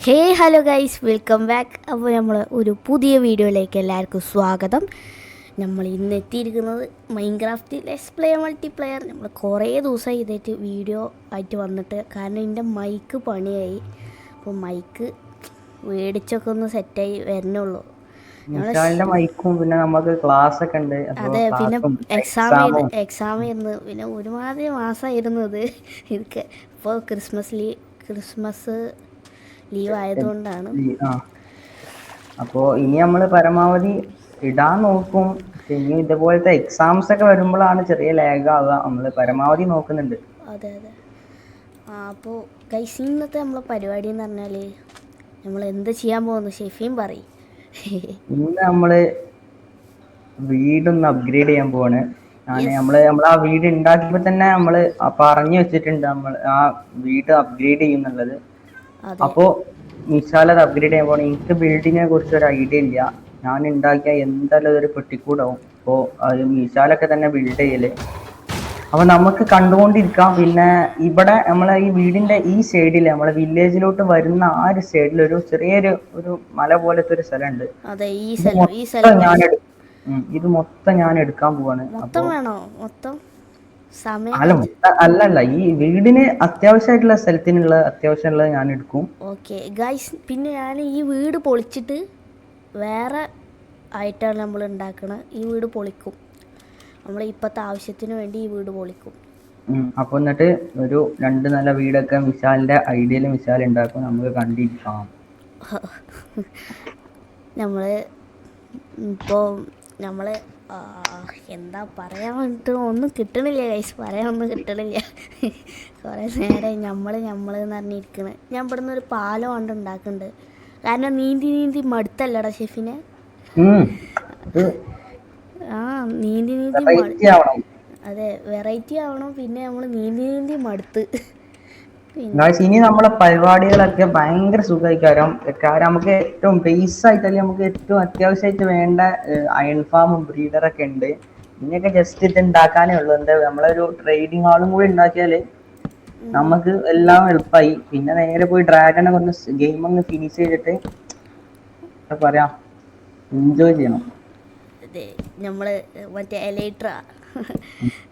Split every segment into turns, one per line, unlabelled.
ഹേ hello guys, welcome back. അപ്പോൾ നമ്മൾ ഒരു പുതിയ വീഡിയോയിലേക്ക് എല്ലാവർക്കും സ്വാഗതം. നമ്മൾ ഇന്ന് എത്തിയിരിക്കുന്നത് മൈൻക്രാഫ്റ്റ് ലെറ്റ്സ് പ്ലേ മൾട്ടിപ്ലെയർ. നമ്മൾ കുറേ ദിവസമായി ഇതായിട്ട് വീഡിയോ ആയിട്ട് വന്നിട്ട്, കാരണം എൻ്റെ മൈക്ക് പണിയായി. അപ്പോൾ മൈക്ക് മേടിച്ചൊക്കെ ഒന്ന് സെറ്റായി വരുന്നുള്ളൂ.
മൈക്കും പിന്നെ നമുക്ക് ക്ലാസ് ഒക്കെ ഉണ്ട്.
അതെ, പിന്നെ എക്സാം ആയിരുന്നു. പിന്നെ ഒരുമാതിരി മാസമായിരുന്നത് എനിക്ക്. ഇപ്പോൾ ക്രിസ്മസ് ലീവ് ആയതുകൊണ്ടാണ്.
അപ്പോ ഇനി നമ്മൾ പരമാവധി ഇടാൻ നോക്കും. ഇനി ഇതുപോലത്തെ എക്സാംസ് ഒക്കെ വരുമ്പോഴാണ് ചെറിയ ലാഗ് ആവുക. നമ്മൾ പരമാവധി നോക്കുന്നുണ്ട്.
അതെ അതെ. അപ്പോൾ ഗൈസ്, ഇന്നത്തെ നമ്മളെ പരിപാടി എന്ന് പറഞ്ഞാൽ നമ്മൾ എന്ത് ചെയ്യാൻ പോകുന്നു ഷെഫീൻ പറയും.
ഇന്ന് നമ്മള് വീടൊന്ന് അപ്ഗ്രേഡ് ചെയ്യാൻ പോവാണ്. നമ്മൾ ആ വീട് ഉണ്ടാക്കിയപ്പോ തന്നെ നമ്മള് പറഞ്ഞു വെച്ചിട്ടുണ്ട് നമ്മൾ ആ വീട് അപ്ഗ്രേഡ് ചെയ്യുന്നുള്ളത്. അപ്പോ വിശാൽ അത് അപ്ഗ്രേഡ് ചെയ്യാൻ പോകണം. എനിക്ക് ബിൽഡിങ്ങിനെ കുറിച്ച് ഒരു ഐഡിയ ഇല്ല. ഞാൻ ഉണ്ടാക്കിയ എന്തായാലും അതൊരു പെട്ടിക്കൂടാവും. അപ്പോൾ അത് വിശാലൊക്കെ തന്നെ ബിൽഡ് ചെയ്യല്. അപ്പൊ നമുക്ക് കണ്ടുകൊണ്ടിരിക്കാം. പിന്നെ ഇവിടെ നമ്മളെ ഈ വീടിന്റെ ഈ സൈഡില് നമ്മളെ വില്ലേജിലോട്ട് വരുന്ന ആ ഒരു സൈഡിൽ ഒരു ചെറിയൊരു മല പോലത്തെ ഒരു സ്ഥലമുണ്ട്. ഇത് മൊത്തം ഞാൻ എടുക്കാൻ പോവാണ്. അല്ലല്ല, ഈ വീടിന് അത്യാവശ്യമായിട്ടുള്ള സ്ഥലത്തിനുള്ള അത്യാവശ്യമുള്ളത് ഞാൻ എടുക്കും.
ഓക്കെ ഗൈസ്, പിന്നെ ഞാൻ ഈ വീട് പൊളിച്ചിട്ട് വേറെ ആയിട്ടാണ് നമ്മൾ ഉണ്ടാക്കണത്. ഈ വീട് പൊളിക്കും, നമ്മൾ ഇപ്പോഴത്തെ ആവശ്യത്തിന് വേണ്ടി ഈ വീട് പൊളിക്കും.
അപ്പോൾ എന്നിട്ട് ഒരു 2 നില വീടൊക്കെ വിശാലിന്റെ ഐഡിയയിൽ വിശാൽ ഉണ്ടാക്കും. നമുക്ക് കണ്ടിരിക്കാം.
നമ്മൾ എന്താ പറയാൻ വേണ്ടിയിട്ട് ഒന്നും കിട്ടണില്ല ഗൈസ്, പറയാനൊന്നും കിട്ടണില്ല. കുറേ നേരം നമ്മൾ എന്ന് പറഞ്ഞിരിക്കുന്നത്. ഞാൻ ഇവിടുന്ന് ഒരു പാലം കൊണ്ട് ഉണ്ടാക്കുന്നുണ്ട്. കാരണം നീന്തി മടുത്തല്ലടാ ഷെഫിനെ. നീന്തി അതെ, വെറൈറ്റി ആവണം. പിന്നെ നമ്മൾ നീന്തി മടുത്ത്.
ഇനി നമ്മളെ പരിപാടികളൊക്കെ ഭയങ്കര സുഖമായിക്കാരം. കാരണം നമുക്ക് ഏറ്റവും ബേസ് ആയിട്ടല്ലേ നമുക്ക് ഏറ്റവും അത്യാവശ്യമായിട്ട് വേണ്ട അയൺ ഫാമും ബ്രീഡറൊക്കെ ഉണ്ട്. ഇനിയൊക്കെ ജസ്റ്റ് ഇത് ഉണ്ടാക്കാനേ ഉള്ളൂ. എന്താ നമ്മളൊരു ട്രേഡിംഗ് ഹാളും കൂടി ഉണ്ടാക്കിയാല് നമുക്ക് എല്ലാം എളുപ്പമായി. പിന്നെ നേരെ പോയി ഡ്രാഗനെ ഒന്ന് ഗെയിം ഒന്ന് ഫിനിഷ് ചെയ്തിട്ട് എന്താ പറയാ, എൻജോയ് ചെയ്യണം.
അതെ, നമ്മള് മറ്റേ എലൈട്ര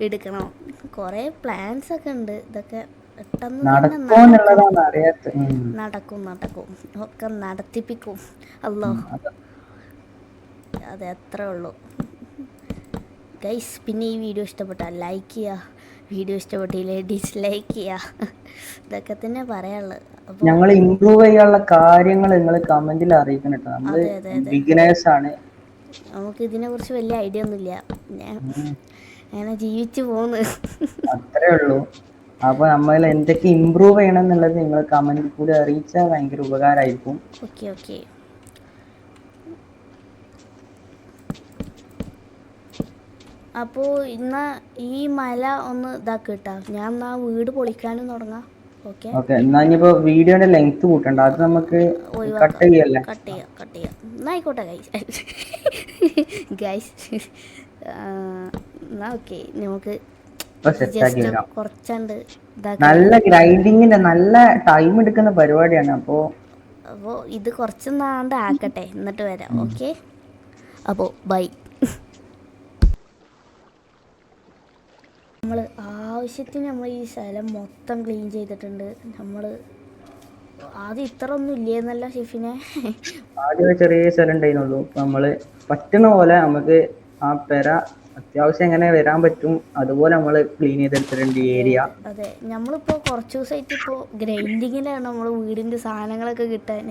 എടുക്കണം. കുറെ പ്ലാൻസ് ഒക്കെ ഉണ്ട്. ഇതൊക്കെ നടക്കും ഒക്കെ നടത്തിപ്പിക്കും. അല്ലോ, അതെ, അത്രേ ഉള്ളൂ ഗൈസ്. പിന്നെ ഈ വീഡിയോ ഇഷ്ടപ്പെട്ടാൽ ലൈക്ക് ചെയ്യുക, വീഡിയോ ഇഷ്ടപ്പെട്ടില്ലേ ഡിസ്ലൈക്ക് ചെയ്യുക. ഇതൊക്കെ തന്നെ പറയാനുള്ളത്.
ഞങ്ങൾ ഇംപ്രൂവ് ചെയ്യാനുള്ള കാര്യങ്ങൾ നിങ്ങൾ കമന്റിൽ അറിയിക്കണം കേട്ടോ. നമ്മൾ ബിഗിനേഴ്സ് ആണ്.
നമുക്ക് ഇതിനെ കുറിച്ച് വലിയ ഐഡിയ ഒന്നുമില്ല. അങ്ങനെ ജീവിച്ചു പോകുന്നു,
അത്രേ ഉള്ളൂ. അപ്പൊ നമ്മൾ എന്തൊക്കെ ഇംപ്രൂവ് ചെയ്യണം എന്നുള്ളത് നിങ്ങൾ കമന്റിൽ കൂടി അറിയിച്ചാൽ ഭയങ്കര ഉപകാരമായിരിക്കും.
ഓക്കെ. അപ്പോൾ ഇന്ന് ഈ മല ഒന്ന് ഇതാക്കിട്ടാ, ഞാൻ ആ വീട് പൊളിക്കാനും തുടങ്ങാം. ഓക്കെ,
എന്നാ ഇനിയിപ്പോ വീഡിയോയുടെ ലെങ്ത് കൂട്ടണ്ട, അത് നമുക്ക് കട്ട് ചെയ്യാം.
എന്നാ ആയിക്കോട്ടെ ഗൈസ്. എന്നാ ഓക്കെ, നമുക്ക് കുറച്ചുണ്ട്.
നല്ല ഗ്രൈൻഡിങ്ങിന്റെ നല്ല ടൈം എടുക്കുന്ന പരിപാടിയാണ്. അപ്പോൾ
ഇത് കുറച്ചൊന്നാണ്ട് ആക്കട്ടെ, എന്നിട്ട് വരാം. ഓക്കെ, അപ്പോൾ ബൈ. നമ്മൾ ആവശ്യത്തിന് നമ്മൾ ഈ സ്ഥലം മൊത്തം ക്ലീൻ ചെയ്തിട്ടുണ്ട്. നമ്മൾ ആദ്യം ഇത്ര ഒന്നും ഇല്ലേന്നല്ല ഷെഫിനെ,
ആദ്യം ചെറിയ സ്ഥലം ഉണ്ടായിരുന്നുള്ളൂ. നമ്മള് പറ്റുന്ന പോലെ നമുക്ക് ആ പെര അത്യാവശ്യം എങ്ങനെ വരാൻ പറ്റും അതുപോലെ നമ്മൾ ക്ലീൻ ചെയ്തെടുത്തിട്ടുണ്ട് ഈ ഏരിയ.
അതെ, നമ്മളിപ്പോൾ കുറച്ച് ദിവസമായിട്ട് ഇപ്പോൾ ഗ്രൈൻഡിങ്ങിലാണ് നമ്മൾ വീടിൻ്റെ സാധനങ്ങളൊക്കെ കിട്ടാൻ.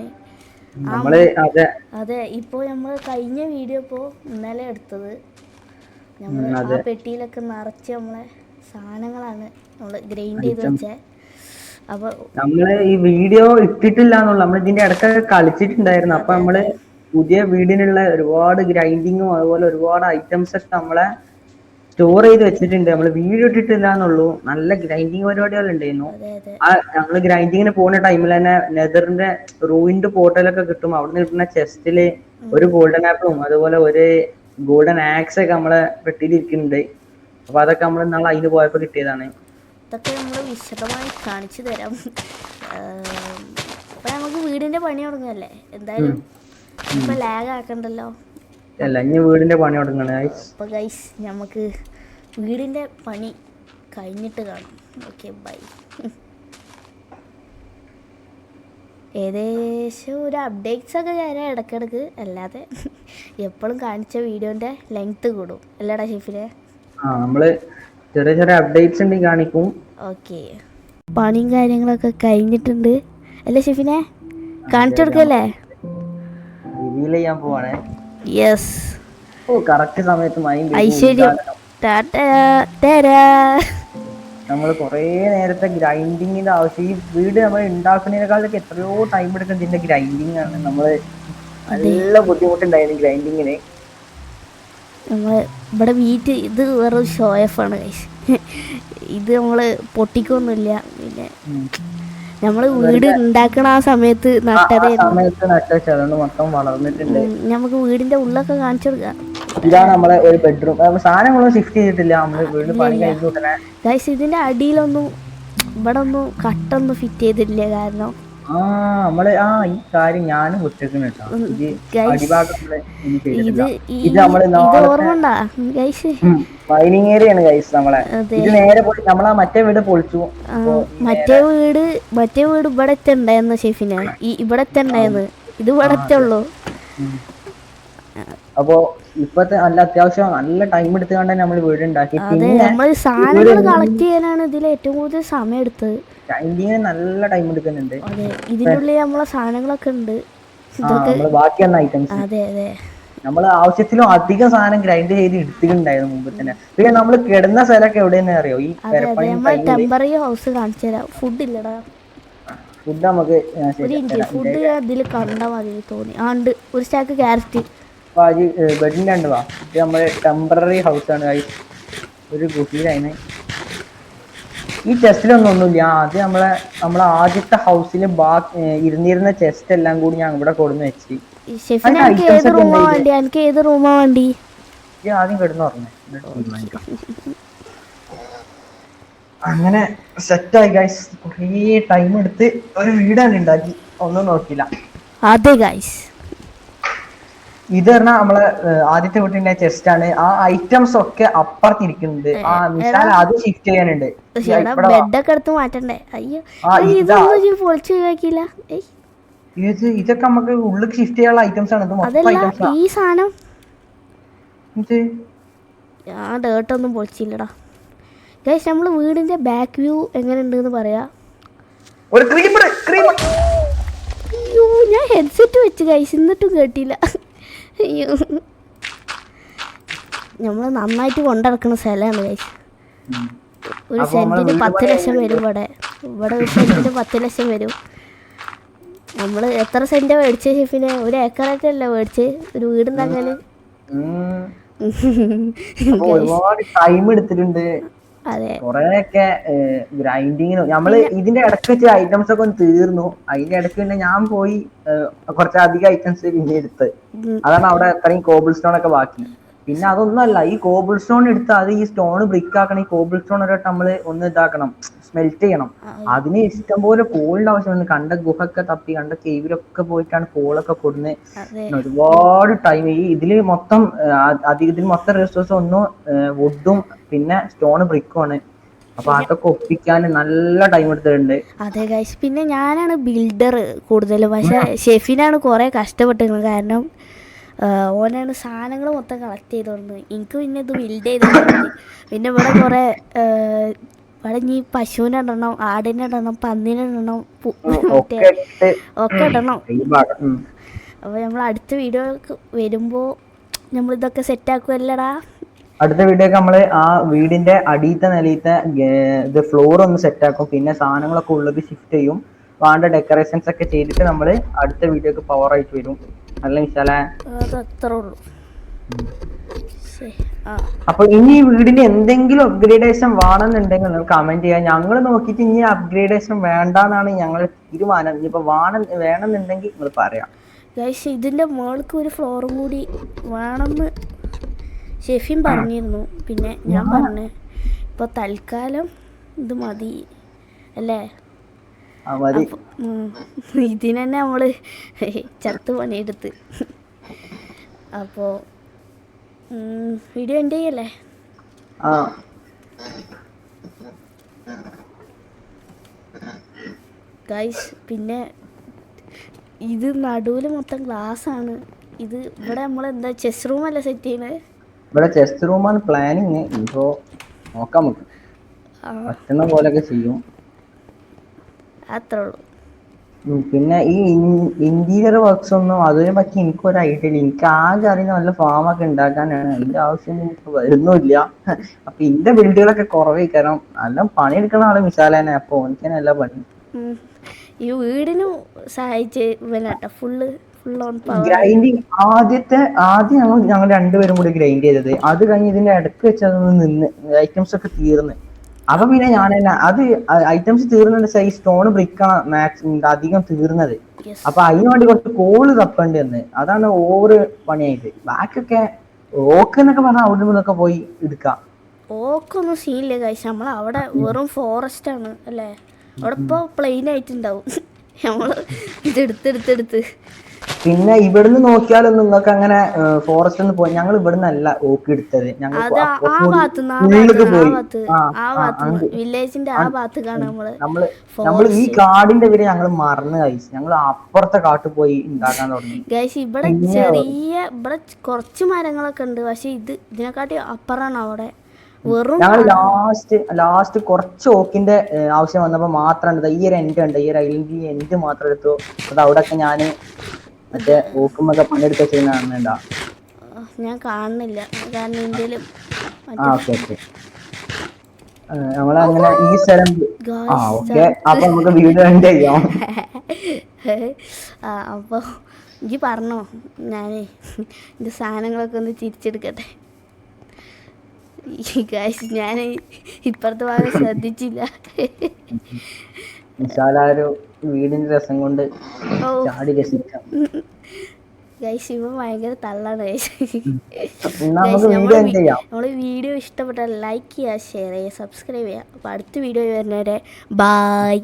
അതെ, ഇപ്പോൾ നമ്മൾ കഴിഞ്ഞ വീഡിയോ ഇപ്പോൾ ഇന്നലെ എടുത്തത്. നമ്മൾ ആ പെട്ടിയിലൊക്കെ നിറച്ച് നമ്മളെ സാധനങ്ങളാണ് നമ്മൾ ഗ്രൈൻഡ് ചെയ്ത് വെച്ചേ. അപ്പൊ
നമ്മള് ഈ വീഡിയോ ഇട്ടിട്ടില്ല എന്നുള്ള, നമ്മൾ ഇതിന്റെ ഇടയ്ക്കൊക്കെ കളിച്ചിട്ടുണ്ടായിരുന്നു. അപ്പൊ നമ്മള് പുതിയ വീടിനുള്ള ഒരുപാട് ഗ്രൈൻഡിങ്ങും അതുപോലെ ഒരുപാട് ഐറ്റംസ് ഒക്കെ നമ്മളെ സ്റ്റോർ ചെയ്ത് വെച്ചിട്ടുണ്ട്. നമ്മൾ വീഡിയോ ഇട്ടിട്ടില്ല എന്നുള്ളൂ. നല്ല ഗ്രൈൻഡിങ് പരിപാടികൾ ഉണ്ടായിരുന്നു. നമ്മള് ഗ്രൈൻഡിങ്ങിന് പോകുന്ന ടൈമിൽ തന്നെ നെതറിന്റെ റൂയിൻഡ് പോർട്ടലൊക്കെ കിട്ടും. അവിടെ നിന്ന് കിട്ടുന്ന ചെസ്റ്റില് ഒരു ഗോൾഡൻ ആപ്പിളും അതുപോലെ ഒരു ഗോൾഡൻ ആക്സ് ഒക്കെ നമ്മളെ പെട്ടിയിൽ ഇരിക്കുന്നുണ്ട്. അപ്പൊ അതൊക്കെ നമ്മൾ നാളെ അതിന് പോയപ്പോ കിട്ടിയതാണ്.
ഇതൊക്കെ നമ്മൾ വിശദമായി കാണിച്ചു തരാം. അപ്പോൾ ഞങ്ങൾ നമുക്ക് വീടിന്റെ പണി തുടങ്ങല്ലേ എന്തായാലും. ഇപ്പൊ ലാഗ് ആക്കണ്ടല്ലോ.
അല്ല ഇനി വീടിന്റെ പണി തുടങ്ങണം ഗൈസ്.
അപ്പൊ ഗൈസ് നമുക്ക് വീടിന്റെ പണി കഴിഞ്ഞിട്ട് കാണാം. Okay bye. ഏകദേശം ഒരു അപ്ഡേറ്റ്സ് ഒക്കെ തരാം ഇടയ്ക്കിടയ്ക്ക്, അല്ലാതെ എപ്പോഴും കാണിച്ച വീഡിയോൻ്റെ ലെങ്ത് കൂടും അല്ലേടാ ഷെഫിലെ?
നമ്മള് ചെറിയ ചെറിയ അപ്ഡേറ്റ്സ് ഉണ്ടെങ്കിൽ കാണിക്കും.
ഓക്കെ, പണിയും കാര്യങ്ങളൊക്കെ കഴിഞ്ഞിട്ടുണ്ട് അല്ലേ ഷെഫിനെ? കാണിച്ചു കൊടുക്കല്ലേ?
റിവീൽ ചെയ്യാൻ പോവാണേ.
യെസ്,
കറക്റ്റ് സമയത്ത്
ഐശ്വര്യം.
നമ്മൾ കുറേ നേരത്തെ ഗ്രൈൻഡിങ്ങിന്റെ ആവശ്യം, ഈ വീട് നമ്മൾ ഉണ്ടാക്കുന്നതിനേക്കാളൊക്കെ എത്രയോ ടൈം എടുക്കുന്നത് ഇതിന്റെ ഗ്രൈൻഡിങ് ആണ്. നമ്മള് നല്ല ബുദ്ധിമുട്ടുണ്ടായിരുന്നു ഗ്രൈൻഡിങ്ങിന്.
നമ്മൾ ഇവിടെ വീറ്റ് ഇത് വെറും ഷോ ഓഫ് ആണ് ഗൈസ്. ഇത് നമ്മള് പൊട്ടിക്കൊന്നുമില്ല. പിന്നെ നമ്മള് വീട് ഉണ്ടാക്കണ ആ സമയത്ത്
നട്ടതുകൊണ്ട് മൊത്തം വളർന്നിട്ടുണ്ട്.
നമുക്ക് വീടിന്റെ ഉള്ളൊക്കെ കാണിച്ചു കൊടുക്കാം.
ഇതാണ് നമ്മളെ ഒരു ബെഡ്റൂം. സാധനങ്ങളൊന്നും ഷിഫ്റ്റ് ചെയ്തിട്ടില്ല. നമ്മള് വീട് പണി കഴിഞ്ഞു തന്നെ
ഗൈസ് ഇതിന്റെ അടിയിലൊന്നും ഇവിടെ ഒന്നും കട്ടൊന്നും ഫിറ്റ് ചെയ്തിട്ടില്ല. കാരണം
നമ്മള് ഈ കാര്യം ഞാനും വിട്ടേക്കുന്നു കേട്ടോ.
ഓർമ്മണ്ടാ ഗൈസ്?
മൈനിങ് ഏരിയ ആണ് ഗൈസ് നമ്മളെ. ഇത് നേരെ പോയി നമ്മളാ മറ്റേ വീട് പൊളിച്ചു.
മറ്റേ വീട് ഇവിടെ ഉണ്ടായിരുന്നു ഷെഫിനെ. ഇവിടെ ഉണ്ടായിരുന്നു, ഇത് ഇവിടെ ഉള്ളു.
അപ്പൊ ഇപ്പത്തെ നല്ല അത്യാവശ്യം നല്ല ടൈം എടുത്തുകൊണ്ട് നമ്മൾ വീട് ഉണ്ടാക്കി.
നമ്മൾ സാധനങ്ങൾ കളക്ട് ചെയ്യാനാണ് ഇതിൽ ഏറ്റവും കൂടുതൽ സമയം എടുത്തത്.
നല്ല ടൈം എടുക്കുന്നുണ്ട്.
അതെ, ഇതിനുള്ളിൽ നമ്മളെ സാധനങ്ങളൊക്കെ ഉണ്ട്.
ബാക്കി വന്ന ഐറ്റംസ്.
അതെ അതെ,
നമ്മൾ ആവശ്യത്തിലും അധികം സാധനം ഗ്രൈൻഡ് ചെയ്ത് എടുത്തിട്ടുണ്ടായിരുന്നു മുമ്പ് തന്നെ. പിന്നെ നമ്മൾ കിടന്ന സ്ഥലമൊക്കെ എവിടെയെന്ന് അറിയോ? ഈ
ടെമ്പററി ഹൗസ് കാണിച്ചു തരാം. ഫുഡ് ഇല്ലടാ.
ഫുഡ് നമുക്ക്
ഫുഡ് ഇതിൽ കണ്ടാ മതി തോന്നി. ഉണ്ട് ഒരു സ്റ്റാക്ക് ക്യാരറ്റ്.
ബെഡിന്റെ ഉണ്ട്. ഇത് നമ്മള് ടെമ്പററി ഹൗസ് ആണ്. ഒരു ഗുഹയിലാണ്. ഈ ചെസ്റ്റിലൊന്നുമില്ല. അത് നമ്മളെ ആദ്യത്തെ ഹൗസിൽ ഇരുന്നിരുന്ന ചെസ്റ്റ് എല്ലാം കൂടി ഞാൻ ഇവിടെ കൊടുന്ന് വെച്ച്. ആദ്യം കിടന്നു പറഞ്ഞേ. അങ്ങനെ സെറ്റായി ഗൈസ്. കുറേ ടൈം എടുത്ത് ഒരു വീടാണ് ഉണ്ടാക്കി. ഒന്നും നോക്കില്ല.
അതെ ഗൈസ്,
ഇത് പറഞ്ഞാൽ നമ്മളെ ആദ്യത്തെ വീട്ടിന്റെ ചെസ്റ്റ് ആണ്. ആ ഐറ്റംസ് ഒക്കെ അപ്പുറത്തിരിക്കുന്നുണ്ട്. അത് ഷിഫ്റ്റ് ചെയ്യാനുണ്ട്.
ബെഡൊക്കെ എടുത്ത് മാറ്റണ്ടേ? അയ്യോ,
ഇതൊക്കെ നമുക്ക് ഉള്ളിൽ ഷിഫ്റ്റ് ചെയ്യാനുള്ള ഐറ്റംസ് ആണ്.
ഈ സാധനം ഡേർട്ടൊന്നും പൊളിച്ചില്ലടാ ഗൈസ്. നമ്മള് വീടിന്റെ ബാക്ക് വ്യൂ എങ്ങനെ ഉണ്ടെന്ന് പറയാ. അയ്യോ, ഞാൻ ഹെഡ്സെറ്റ് വെച്ച് ഗൈസ്, എന്നിട്ടും കേട്ടില്ല. അയ്യോ, നമ്മൾ നന്നായിട്ട് കൊണ്ടിറക്കുന്ന സ്ഥലമാണ് ഗൈസ്. ഒരു സെന്റിന് 10 ലക്ഷം വരും. ഇവിടെ ഒരു സെന്റിന് 10 ലക്ഷം വരും. നമ്മൾ എത്ര സെന്റ് മേടിച്ച ഷെഫിനെ? ഒരു ഏക്കറായിട്ടല്ലേ മേടിച്ച് ഒരു വീടുണ്ടാക്കാന്?
ഒരുപാട് ടൈം എടുത്തിട്ടുണ്ട്. കൊറേയൊക്കെ ഗ്രൈൻഡിങ്ങിന് നമ്മള് ഇതിന്റെ ഇടയ്ക്ക് വെച്ച ഐറ്റംസ് ഒക്കെ ഒന്ന് തീർന്നു. അതിന്റെ ഇടയ്ക്ക് പിന്നെ ഞാൻ പോയി കുറച്ചധികം ഐറ്റംസ് പിന്നെ എടുത്ത്. അതാണ് അവിടെ അത്രയും കോബിൾ സ്റ്റോൺ ഒക്കെ ബാക്കി. പിന്നെ അതൊന്നുമല്ല, ഈ കോബിൾ സ്റ്റോൺ എടുത്ത് അത് ഈ സ്റ്റോൺ ബ്രിക്ക് ആക്കണം. ഈ കോബിൾ സ്റ്റോൺ ഒരു നമ്മള് ഒന്ന് ഇതാക്കണം, സ്മെൽറ്റ് ചെയ്യണം. അതിന് ഇഷ്ടംപോലെ കോളിന്റെ ആവശ്യമാണ്. കണ്ട ഗുഹൊക്കെ തപ്പി, കണ്ട കേവിലൊക്കെ പോയിട്ടാണ് കോളൊക്കെ കൊടുന്ന്. ഒരുപാട് ടൈം. ഇതില് മൊത്തം റിസോഴ്സ് ഒന്നും വുഡും പിന്നെ സ്റ്റോൺ ബ്രിക്കും ആണ്. അപ്പൊ അതൊക്കെ ഒപ്പിക്കാൻ നല്ല ടൈം എടുത്തിട്ടുണ്ട്.
അതെ ഗൈസ്, പിന്നെ ഞാനാണ് ബിൽഡർ കൂടുതലും. പക്ഷെ ഷെഫിനാണ് കുറെ കഷ്ടപ്പെട്ടിരുന്നത്. കാരണം ഓനാണ് സാധനങ്ങൾ മൊത്തം കളക്ട് ചെയ്തോണ്ട്. എനിക്ക് പിന്നെ ഇത് ബിൽഡ് ചെയ്തിട്ടുണ്ട്. പിന്നെ ഇവിടെ കുറെ ഇവിടെ ഇനി പശുവിനെ ഇടണം, ആടിനെ ഇടണം, പന്നിനെ ഇടണം, ഒക്കെ ഇടണം. അപ്പൊ നമ്മൾ അടുത്ത വീഡിയോ വരുമ്പോ നമ്മളിതൊക്കെ സെറ്റ് ആക്കുമല്ലടാ.
അടുത്ത വീഡിയോ നമ്മള് ആ വീടിന്റെ അടിയത്തെ നിലയത്തെ ഇത് ഫ്ലോർ ഒന്ന് സെറ്റ് ആക്കും. പിന്നെ സാധനങ്ങളൊക്കെ ഉള്ളത് ഷിഫ്റ്റ് ചെയ്യും. വേണ്ട ഡെക്കറേഷൻസ് ഒക്കെ ചെയ്തിട്ട് നമ്മള് അടുത്ത വീഡിയോക്ക് പവർ ആയിട്ട് വരും. നല്ല വിശാല. അപ്പൊ ഇനി വീടിന് എന്തെങ്കിലും അപ്ഗ്രേഡേഷൻ വേണമെന്നുണ്ടെങ്കിൽ നിങ്ങൾ കമന്റ് ചെയ്യാം. ഞങ്ങൾ നോക്കിയിട്ട് ഇനി അപ്ഗ്രേഡേഷൻ വേണ്ടെന്നാണ് ഞങ്ങൾ തീരുമാനം. ഇനിയിപ്പോ വേണമെന്നുണ്ടെങ്കിൽ നിങ്ങൾ പറയാം.
ഇതിന്റെ മുകൾക്ക് ഒരു ഫ്ലോറും കൂടി വേണമെന്ന് ഷെഫിൻ പറഞ്ഞിരുന്നു. പിന്നെ ഞാൻ പറഞ്ഞു ഇപ്പൊ തൽക്കാലം ഇത് മതി അല്ലേ?
ആ മതി.
ഇതിന് തന്നെ നമ്മൾ ചത്ത് പണിയെടുത്ത്. അപ്പോൾ വീഡിയോ എൻ്റെ ചെയ്യല്ലേ?
ആ
ഗൈസ്, പിന്നെ ഇത് നടുവിൽ മൊത്തം ഗ്ലാസ് ആണ്. ഇത് ഇവിടെ നമ്മൾ എന്താ ചെസ് റൂം അല്ല സെറ്റ് ചെയ്യണത്?
ഇവിടെ ചെസ്റ്റ് റൂമാണ് പ്ലാനിങ്. ഇപ്പോ നോക്കാം, നമുക്ക് പറ്റുന്ന പോലെയൊക്കെ ചെയ്യും.
അത്രേ ഉള്ളൂ.
പിന്നെ ഈ ഇന്റീരിയർ വർക്ക്സ് ഒന്നും അതിനെ പറ്റി എനിക്കൊരു ഐഡിയ ഇല്ല. എനിക്ക് ആകെ അറിയുന്ന നല്ല ഫാമൊക്കെ ഉണ്ടാക്കാനാണ്. അതിന്റെ ആവശ്യം എനിക്ക് വരുന്നില്ല. അപ്പൊ ഇന്റെ ബിൽഡുകളൊക്കെ കുറവേ കാരണം നല്ല പണിയെടുക്കുന്ന ആള് മിസാലേനെ. അപ്പൊ എനിക്ക് തന്നെ എല്ലാ പണി.
ഈ വീടിന് സഹായിച്ച് ഇവനാട്ടോ ഫുൾ ഓൺ പവർ.
ഗ്രൈൻഡിങ് ആദ്യം ഞങ്ങൾ രണ്ടുപേരും കൂടി ഗ്രൈൻഡ് ചെയ്തത്. അത് കഴിഞ്ഞ് ഇതിന്റെ ഇടയ്ക്ക് വെച്ച് അതൊന്ന് നിന്ന് ഐറ്റംസ് ഒക്കെ തീർന്ന്. അപ്പൊ പിന്നെ ഞാൻ തന്നെ അത് ഐറ്റംസ് തീർന്നത് ഈ സ്റ്റോൺ ബ്രിക്കാണ് മാക്സിമം അധികം തീർന്നത്. അപ്പൊ അതിന് വേണ്ടി കുറച്ച് കോള് തപ്പേണ്ടി വന്ന്. അതാണ് ഓവർ പണിയായിട്ട്. ബാക്കിയൊക്കെ ഓക്ക് എന്നൊക്കെ പറഞ്ഞാൽ അവിടെ നിന്നൊക്കെ പോയി എടുക്കാം.
ഓക്കൊന്നും സീനില്ല കഴിച്ച നമ്മൾ അവിടെ വെറും ഫോറസ്റ്റ് ആണ് അല്ലേ? അവിടെ ഇപ്പോൾ പ്ലെയിൻ ആയിട്ടുണ്ടാവും. നമ്മൾ ഇതെടുത്തെടുത്തെടുത്ത്
പിന്നെ ഇവിടുന്ന് നോക്കിയാലൊന്നും നിങ്ങൾക്ക് അങ്ങനെ ഫോറസ്റ്റ് ഒന്ന് പോയി. ഞങ്ങൾ ഇവിടുന്ന് അല്ല ഓക്ക് എടുത്തത്. ഞങ്ങൾ
വില്ലേജിന്റെ ആ ഭാഗത്തേക്കാണ്
നമ്മള് ഈ കാടിന്റെ പേര് ഞങ്ങൾ മറന്നു കഴിച്ചു. ഞങ്ങൾ അപ്പുറത്തെ കാട്ടിൽ പോയി ഉണ്ടാക്കാൻ തുടങ്ങി.
ഗൈസ്, ഇവിടെ ചെറിയ ഇവിടെ കുറച്ച് മരങ്ങളൊക്കെ ഉണ്ട്. പക്ഷെ ഇതിനെക്കാട്ടി അപ്പുറമാണ് അവിടെ.
ഞങ്ങൾ ലാസ്റ്റ് കുറച്ച് ഓക്കിന്റെ ആവശ്യം വന്നപ്പോ മാത്രം ഈ ഒരു എൻഡ് ഉണ്ട്. ഈ ഒരു ഐലൻഡ് ഈ എൻഡ് മാത്രം എടുത്തു. അത് അവിടെയൊക്കെ ഞാന് മറ്റേ ഓക്കുമ്പൊക്കെ പണിയെടുക്ക ചെയ്യുന്ന
ഞാൻ കാണുന്നില്ല. കാരണം ഇന്ത്യയിലും
നമ്മളങ്ങനെ ഈ സ്ഥലം അപ്പൊ നമുക്ക് വീഡിയോ എൻഡ് ചെയ്യാം.
അപ്പൊ എനിക്ക് പറഞ്ഞോ, ഞാനേ എന്റെ സാധനങ്ങളൊക്കെ ഒന്ന് തിരിച്ചെടുക്കട്ടെ. ഞാൻ ഇപ്പുറത്തെ ഭാഗം ശ്രദ്ധിച്ചില്ല.
വീടിന്റെ രസം കൊണ്ട് ചാടി രസിക്കാം.
ഇവ ഭയങ്കര തള്ളാണ്. നമ്മള് വീഡിയോ ഇഷ്ടപ്പെട്ടാൽ ലൈക്ക് ചെയ്യുക, ഷെയർ ചെയ്യുക, സബ്സ്ക്രൈബ് ചെയ്യുക. അപ്പൊ അടുത്ത വീഡിയോ വരുന്നവരെ ബായ്.